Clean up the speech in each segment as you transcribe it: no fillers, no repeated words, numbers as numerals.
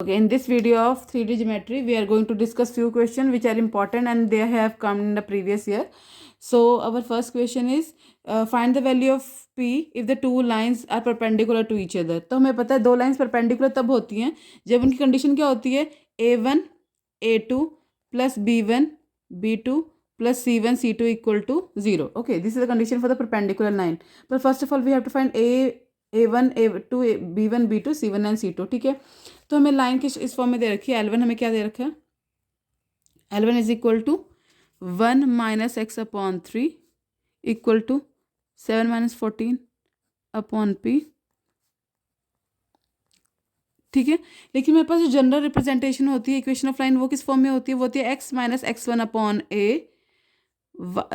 Okay, in this video of 3D geometry, we are going to discuss few questions which are important and they have come in the previous year. So our first question is find the value of P if the two lines are perpendicular to each other. तो हमें पता है दो lines perpendicular तब होती हैं जब उनकी कंडीशन क्या होती है A1 A2 plus B1 B2 plus C1 C2 equal to 0. Okay, this is the condition for the perpendicular line. But first of all we have to find A1 A2 B1 B2 C1 and C2. ठीक है, तो हमें line की इस form में दे रखी है L1 हमें क्या दे रखा है L1 is equal to 1 minus x upon 3 equal to 7 minus 14 upon P. ठीक है, लेकिन मेरे पास जो जनरल रिप्रेजेंटेशन होती है इक्वेशन ऑफ लाइन वो किस फॉर्म में होती है, वो होती है x minus X one upon A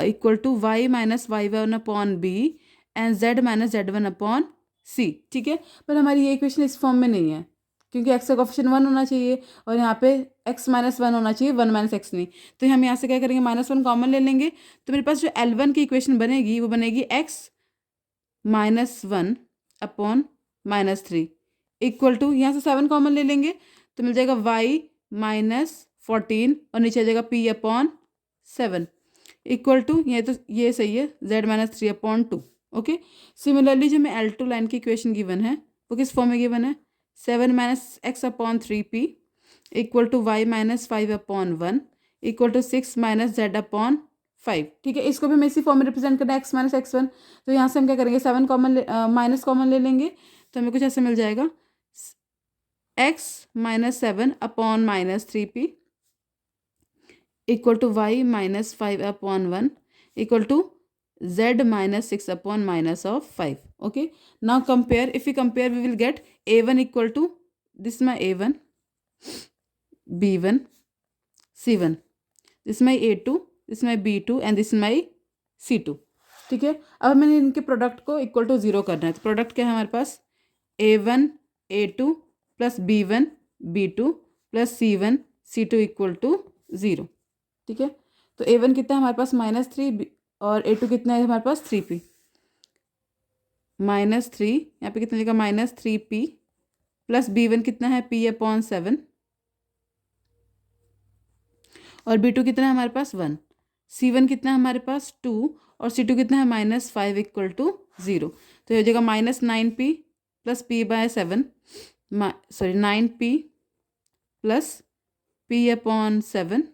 equal to Y minus Y one upon B and z minus Z one upon C. ठीक है, पर हमारी ये इक्वेशन इस फॉर्म में नहीं है क्योंकि x का कोफिशिएंट 1 होना चाहिए और यहाँ पे x माइनस 1 होना चाहिए, 1 माइनस एक्स नहीं. तो हम यहाँ से क्या करेंगे -1 कॉमन ले लेंगे. तो मेरे पास जो L1 की इक्वेशन बनेगी वो बनेगी x minus 1 upon -3 equal to यहाँ से 7 कॉमन ले लेंगे तो मिल जाएगा y माइनस 14 और नीचे आ जाएगा p अपॉन 7 इक्वल टू ये सही है z minus 3 upon 2. Okay, similarly जो हमें L2 लाइन की इक्वेशन गिवन है वो किस फॉर्म में गिवन है 7 minus x upon 3p equal to Y minus 5 upon 1 equal to 6 minus z upon 5. ठीक है, इसको भी हमें इसी फॉर्म में रिप्रेजेंट करना है x माइनस एक्स वन. तो यहाँ से हम क्या करेंगे 7 कॉमन माइनस कॉमन ले लेंगे तो हमें कुछ ऐसे मिल जाएगा x minus 7 upon minus 3p equal to Y minus 5 upon 1 equal to z minus 6 upon minus of 5. Okay, now compare. If we compare we will get a1 equal to this is my a1 b1 c1, this is my a2, this is my b2 and this is my c2. ठीक है, अब मैंने इनके product को equal to 0 करना है. तो product क्या है हमारे पास a1 a2 plus b1 b2 plus c1 c2 equal to 0. ठीक है, तो a1 कितना है हमारे पास -3 और a2 कितना है हमारे पास 3p -3 यहाँ पे कितना लिखा -3p प्लस b1 कितना है p अपॉन 7 और b2 कितना है हमारे पास 1, c1 कितना है हमारे पास 2 और c2 कितना है -5 इक्वल टू 0. तो ये हो जाएगा -9p plus p by 7 sorry 9p plus p upon 7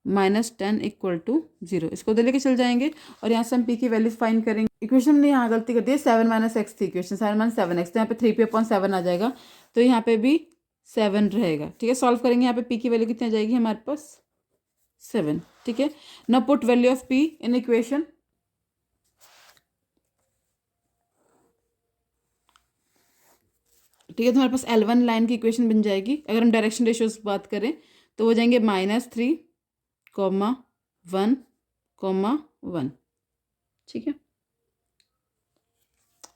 -10 equal to 0. इसको उधर लेके चल जाएंगे और यहाँ से हम p की वैल्यू फाइंड करेंगे. इक्वेशन हमने यहाँ गलती कर दी है 7 माइनस एक्स थी इक्वेशन 7 माइनस 7x, तो यहाँ पे 3p अपॉन 7 आ जाएगा तो यहाँ पे भी 7 रहेगा. ठीक है, सॉल्व करेंगे यहाँ पे p की वैल्यू कितनी आ जाएगी हमारे पास 7. ठीक है, now put value of p in equation. ठीक है, तो हमारे पास L1 लाइन की इक्वेशन बन जाएगी. अगर हम डायरेक्शन रेशियोज बात करें तो हो जाएंगे -3 1 1. ठीक है,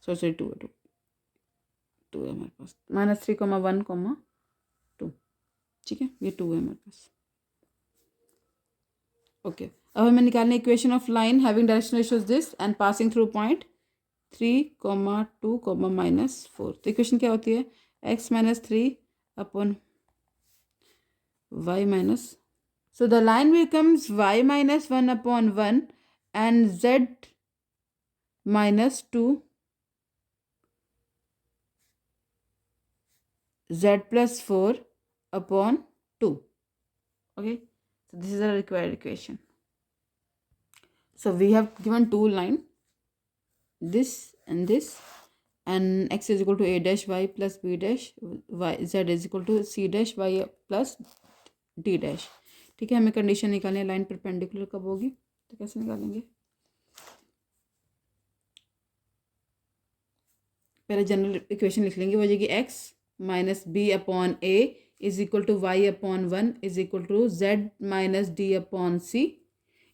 सॉरी 2 है हमारे पास -3 1 2. ठीक है, ये 2 है हमारे पास. ओके, अब हमें निकालना equation of line having direction ratios this and passing through point 3 2 -4. तो इक्वेशन क्या होती है x minus 3 upon y minus. So the line becomes y minus 1 upon 1 and z minus 2 z plus 4 upon 2. Okay, so this is a required equation. So we have given two line, this and this, and x is equal to a dash y plus b dash y, z is equal to c dash y plus d dash. ठीक है, हमें condition निकालनी है line perpendicular कब होगी तो कैसे निकालेंगे. पहले जनरल इक्वेशन लिख लेंगे, वो हो जाएगी x minus b upon a is equal to y upon 1 is equal to z minus d upon c.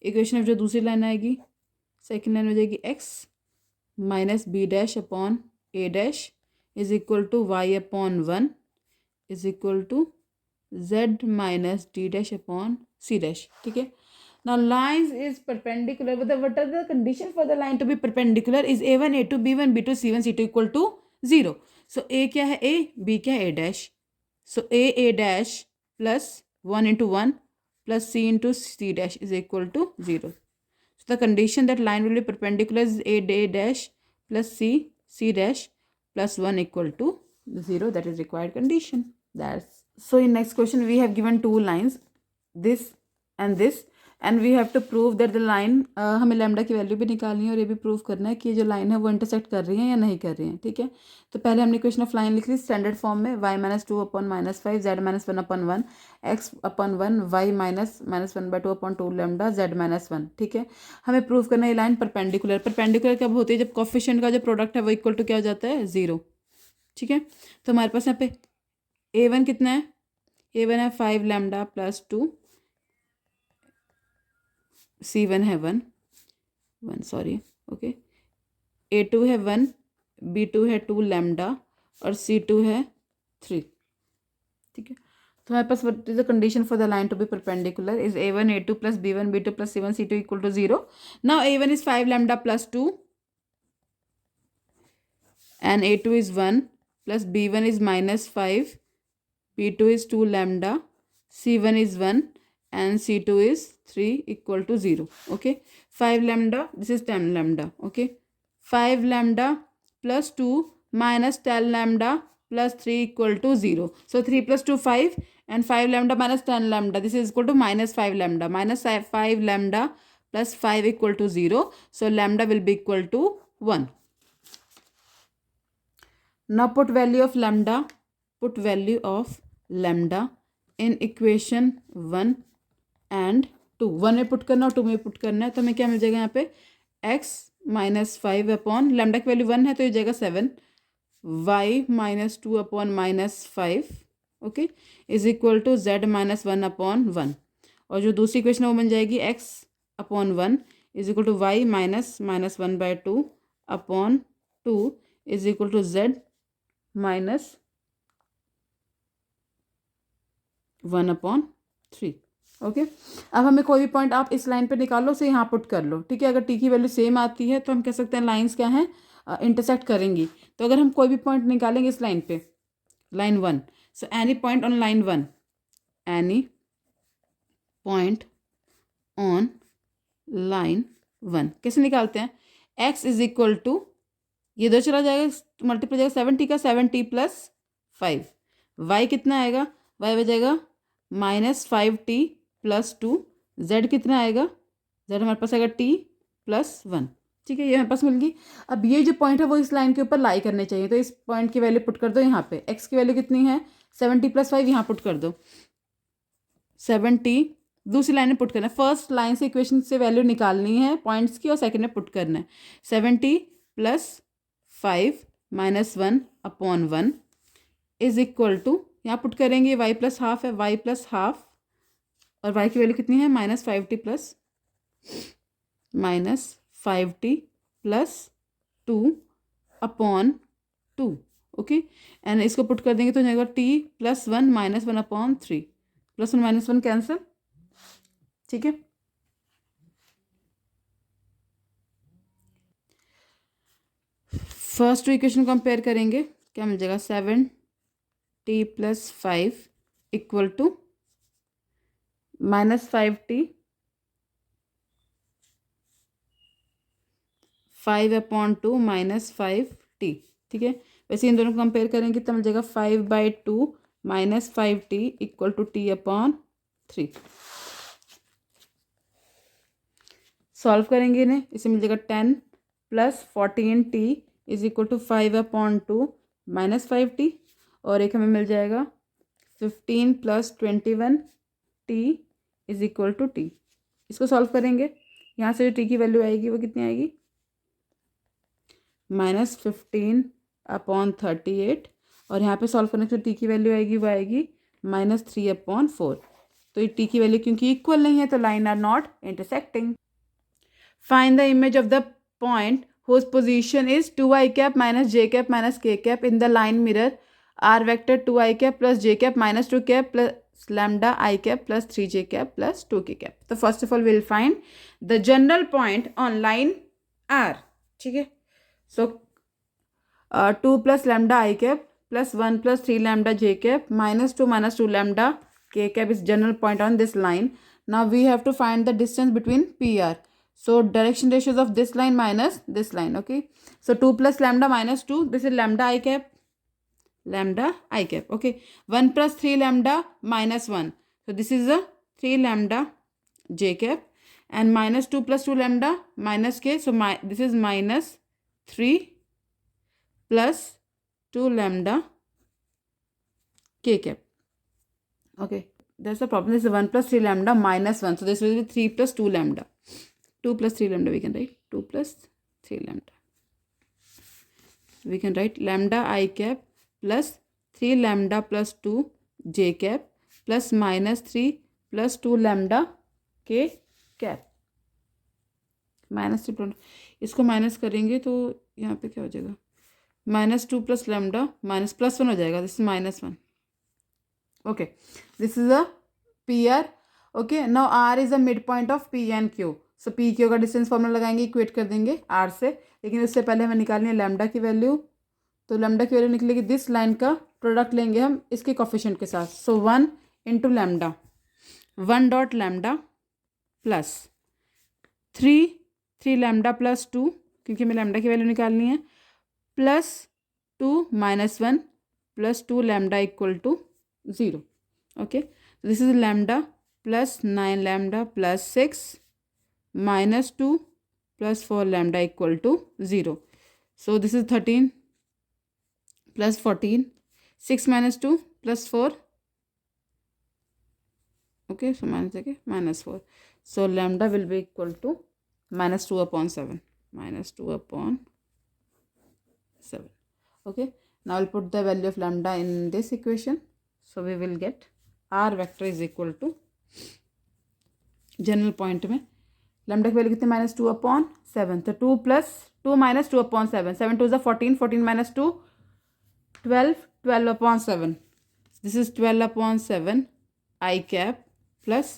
Equation of जो दूसरी लाइन आएगी सेकेंड लाइन हो जाएगी x minus b dash upon a dash is equal to y upon 1 is equal to z minus d dash upon c dash. ठीक है, now lines is perpendicular but what are the condition for the line to be perpendicular is a1 a2 b1 b2 c1 c2 equal to 0. so a क्या है a, b क्या है a dash, So a dash plus 1 into 1 plus c into c dash is equal to 0. So the condition that line will be perpendicular is a dash plus c dash plus 1 equal to 0. That is required condition. That's so in next question we have given two lines, this and we have to prove that the line हमें lambda की value भी निकालनी है और ये भी prove करना है कि ये जो लाइन है वो इंटरसेक्ट कर रही है या नहीं कर रही है. ठीक है, तो पहले हमने इक्वेशन ऑफ लाइन लिख ली स्टैंडर्ड फॉर्म में y minus two upon minus five z minus one upon one x upon one y minus minus one by two upon two lambda z minus one. ठीक है, हमें prove करना है ये line perpendicular कब होती है, जब कोफिशिएंट का जो प्रोडक्ट है वो इक्वल टू क्या हो जाता है, 0. ठीक है, तो हमारे पास यहाँ पे a1 कितना है, a1 है 5 लैम्डा प्लस 2, c1 है 1 सॉरी ओके, a2 है 1, b2 है 2 लैम्डा और c2 है 3. ठीक है, तो हमारे पास what is the condition for the line to be perpendicular is a1 a2 plus b1 b2 plus c1 c2 equal to 0. Now a1 is 5 lambda plus 2 and a2 is 1 plus b1 is minus 5, b2 is 2 lambda, c1 is 1 and c2 is 3 equal to 0. Okay, 5 lambda, this is 10 lambda. Okay, 5 lambda plus 2 minus 10 lambda plus 3 equal to 0. So 3 plus 2 5 and 5 lambda minus 10 lambda, this is equal to minus 5 lambda, minus 5 lambda plus 5 equal to 0. So lambda will be equal to 1. Now put value of lambda in equation 1 and 2. 1 में put करना और 2 में put करना है, तो हमें क्या मिल जाएगा यहाँ पे x माइनस 5 अपॉन लैम्डा की वैल्यू 1 है तो ये जाएगा 7, y minus 2 upon minus 5 okay is equal to z minus 1 upon 1. और जो दूसरी इक्वेशन है वो बन जाएगी x upon 1 is equal to y minus 1 by 2 upon 2 is equal to z minus 1 upon 3. Okay, अब हमें कोई भी पॉइंट आप इस लाइन पे निकालो, से यहाँ पुट कर लो. ठीक है, अगर टी की वैल्यू सेम आती है तो हम कह सकते हैं लाइंस क्या हैं, इंटरसेक्ट करेंगी. तो अगर हम कोई भी पॉइंट निकालेंगे इस लाइन पे, line 1, so any point on line 1, any point on line 1 कैसे निकालते हैं, x इज इक्वल टू ये दो चला जाएगा मल्टीप्लाई जाएगा 7t का 7t प्लस 5, y कितना आएगा, y हो जाएगा माइनस 5t प्लस 2, z कितना आएगा, z हमारे पास आएगा t प्लस 1. ठीक है, ये हमारे पास मिल गई. अब ये जो पॉइंट है वो इस लाइन के ऊपर लाई करने चाहिए, तो इस पॉइंट की वैल्यू पुट कर दो यहाँ पे, x की वैल्यू कितनी है 7t प्लस 5 यहाँ पुट कर दो, 7t दूसरी लाइन में पुट करना है. फर्स्ट लाइन से इक्वेशन से वैल्यू निकालनी है पॉइंट्स की और सेकंड में पुट करना है. 7t plus 5 minus 1 upon 1 is equal to यहाँ पुट करेंगे y प्लस हाफ है, y प्लस हाफ और y की वैल्यू कितनी है minus 5t plus 2 upon 2. Okay, and इसको पुट कर देंगे तो जाएगा t plus 1 minus 1 upon 3, plus 1 minus 1 cancel. ठीक है, फर्स्ट टू इक्वेशन कंपेयर करेंगे, क्या मिल जाएगा 7t plus 5 equal to minus 5t 5 upon 2 minus 5t. ठीक है, वैसे इन दोनों को कंपेयर करेंगे तो मिल जाएगा 5/2 minus 5t equal to t upon 3. Solve करेंगे इन्हें, इसे मिल जाएगा 10 plus 14t is equal to 5 upon 2 minus 5t और एक हमें मिल जाएगा 15 plus 21t is equal to t. इसको सॉल्व करेंगे, यहाँ से जो t की वैल्यू आएगी वो कितनी आएगी माइनस 15 अपॉन 38 और यहाँ पे सॉल्व करने से t की वैल्यू आएगी वो आएगी माइनस 3 अपॉन 4. तो ये t की वैल्यू क्योंकि इक्वल नहीं है तो line are not intersecting. Find the image of the point whose position is 2i cap minus j cap minus k cap in the line mirror r vector 2i cap plus j cap minus 2 cap plus lambda i cap plus 3j cap plus 2k cap. So first of all we will find the general point on line r. ठीक है, so 2 plus lambda i cap plus 1 plus 3 lambda j cap minus 2 lambda k cap is general point on this line. Now we have to find the distance between PR. So direction ratios of this line minus this line. Okay. So 2 plus lambda minus 2. This is lambda I cap. Lambda I cap. Okay. 1 plus 3 lambda minus 1. So this is a 3 lambda j cap. And minus 2 plus 2 lambda minus k. So this is minus 3 plus 2 lambda k cap. Okay. That's the problem. This is 1 plus 3 lambda minus 1. So this will be 3 plus 2 lambda. 2 plus 3 lambda we can write. 2 plus 3 lambda. We can write lambda I cap plus 3 lambda plus 2 j cap plus minus 3 plus 2 lambda k cap. Minus 3 इसको minus करेंगे तो यहाँ पे क्या हो जाएगा minus 2 plus lambda minus plus 1 हो जाएगा. This is minus 1. Okay this is a P R. Okay now R is a mid point of P and Q. So P Q का डिस्टेंस फॉर्मूला लगाएंगे इक्वेट कर देंगे are से. लेकिन उससे पहले हमें निकालनी है लैम्डा की वैल्यू. तो लैम्डा की वैल्यू निकलेगी दिस लाइन का प्रोडक्ट लेंगे हम इसके कोफिशिएंट के साथ. So 1 into lambda 1 dot lambda plus 3 lambda plus 2 क्योंकि हमें लैम्डा की वैल्यू निकालनी है plus 2 minus 1 plus 2 lambda equal to 0. Okay this is lambda plus 9 lambda plus 6 minus 2 plus 4 lambda equal to 0. So this is 13 plus 14. 6 minus 2 plus 4. Okay, so minus 4. So lambda will be equal to minus 2 upon 7. Minus 2 upon 7. Okay, now I'll put the value of lambda in this equation. So we will get R vector is equal to general point में lambda की value कितनी minus 2 upon 7. तो 2 plus 2 minus 2 upon 7. 7 2 is 14. 14 minus 2 12. 12 upon 7. This is 12 upon 7 i cap plus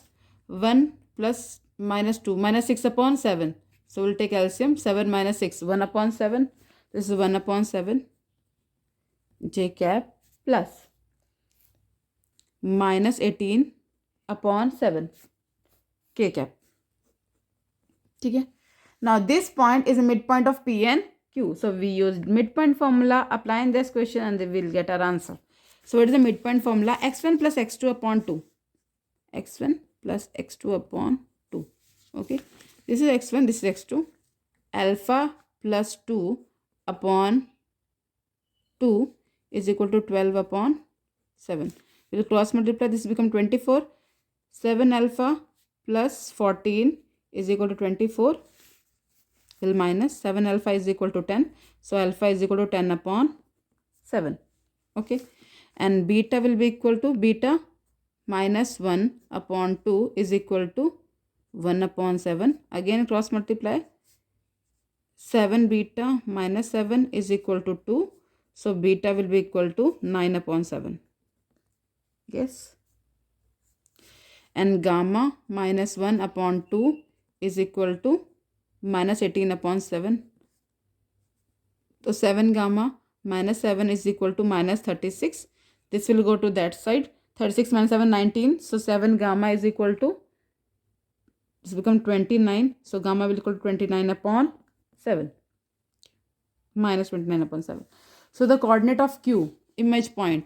1 plus minus 2 minus 6 upon 7. So will take LCM 7 minus 6 1 upon 7. This is 1 upon 7 j cap plus minus 18 upon 7 के cap. ठीक है. Now this point is a mid point of P and Q. So we use mid point formula apply in this question and will get our answer. So it is a mid point formula x1 plus x2 upon 2. x1 plus x2 upon 2. Okay this is x1 this is x2. Alpha plus 2 upon 2 is equal to 12 upon 7. We will cross multiply. This become 24. 7 alpha plus 14 is equal to 24. Will minus 7 alpha is equal to 10. So alpha is equal to 10 upon 7. Okay. And beta will be equal to beta minus 1 upon 2 is equal to 1 upon 7. Again cross multiply. 7 beta minus 7 is equal to 2. So beta will be equal to 9 upon 7. Yes. And gamma minus 1 upon 2 is equal to minus 18 upon 7. So 7 gamma minus 7 is equal to minus 36. This will go to that side. 36 minus 7 19. So 7 gamma is equal to this become 29. So gamma will equal to 29 upon 7. Minus 29 upon 7. So the coordinate of Q image point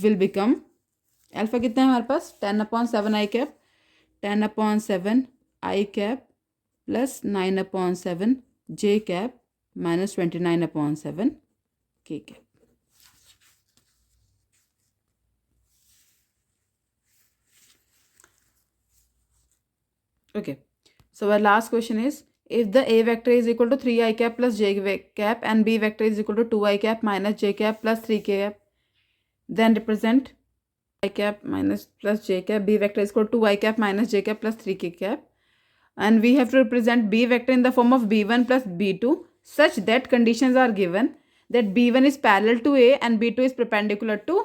will become alpha कितना है हमारे पास 10 upon 7 I cap 10 upon 7 I cap plus 9 upon 7 J cap minus 29 upon 7 K cap. Okay, so our last question is if the A vector is equal to 3 I cap plus J cap and B vector is equal to 2 I cap minus J cap plus 3 K cap, then represent I cap minus plus J cap. B vector is equal to 2 I cap minus J cap plus 3 K cap. And we have to represent B vector in the form of B1 plus B2 such that conditions are given that B1 is parallel to A and B2 is perpendicular to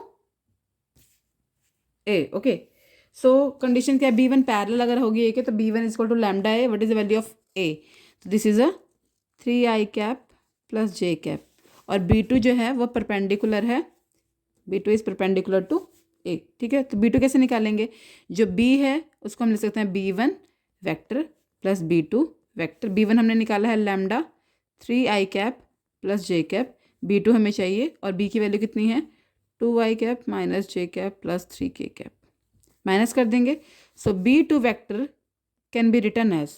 A. Okay. So condition क्या है B1 parallel अगर होगी A के तो B1 is equal to lambda A. What is the value of A? So this is a 3 I cap plus J cap और B2 जो है वो perpendicular है B2 is perpendicular to A, ठीक है। तो B2 कैसे निकालेंगे, जो B है उसको हम लिख सकते हैं B1 vector plus B2 vector. B1 हमने निकाला है lambda 3i cap plus j cap, B2 हमें चाहिए और B की वैल्यू कितनी है 2i cap minus j cap plus 3k cap, minus कर देंगे। So B2 vector can be written as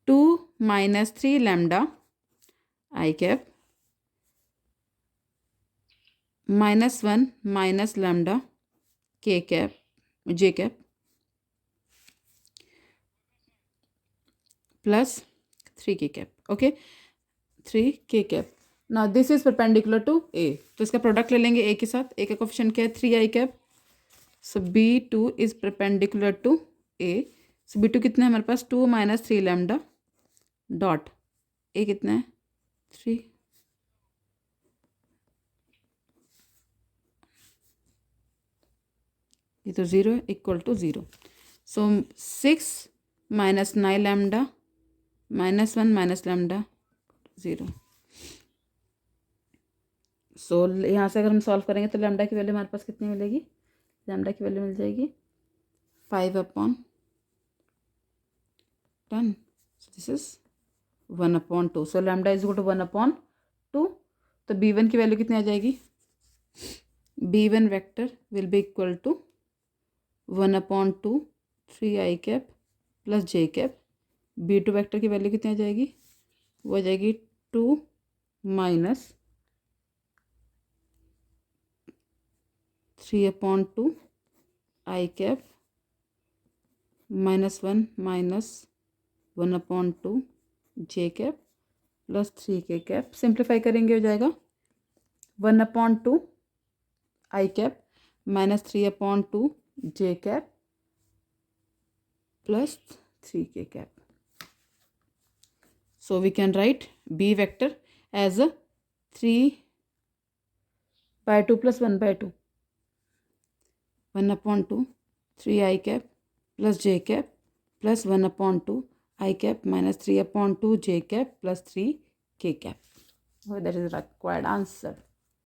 2 minus 3 lambda i cap -1 minus lambda k cap j cap plus 3k cap, okay 3k cap. Now this is perpendicular to A, तो इसका product ले लेंगे A के साथ। A का coefficient क्या है 3i cap, so B2 is perpendicular to A। So B2 कितना है हमारे पास 2 माइनस 3 लैम्डा डॉट A कितना है 3, ये तो 0 है, equal to 0। So 6 minus 9 lambda -1 minus lambda 0। So यहाँ से अगर हम सॉल्व करेंगे तो लैम्डा की वैल्यू हमारे पास कितनी मिलेगी, लैम्डा की वैल्यू मिल जाएगी 5/10। So this is 1/2। So lambda is equal to 1/2। तो B1 की वैल्यू कितनी आ जाएगी, B1 vector will be equal to 1/2 3i cap plus j cap. B2 vector की वैल्यू कितनी आ जाएगी, वो आ जाएगी 2 minus 3/2 i cap -1 minus 1/2 j cap plus 3k cap. Simplify करेंगे हो जाएगा 1/2 i cap minus 3/2 j cap plus 3k cap. So we can write B vector as a 3/2 plus 1/2, 1/2 3i cap plus j cap plus 1/2 I cap minus 3/2 j cap plus 3k cap. So that is the required answer.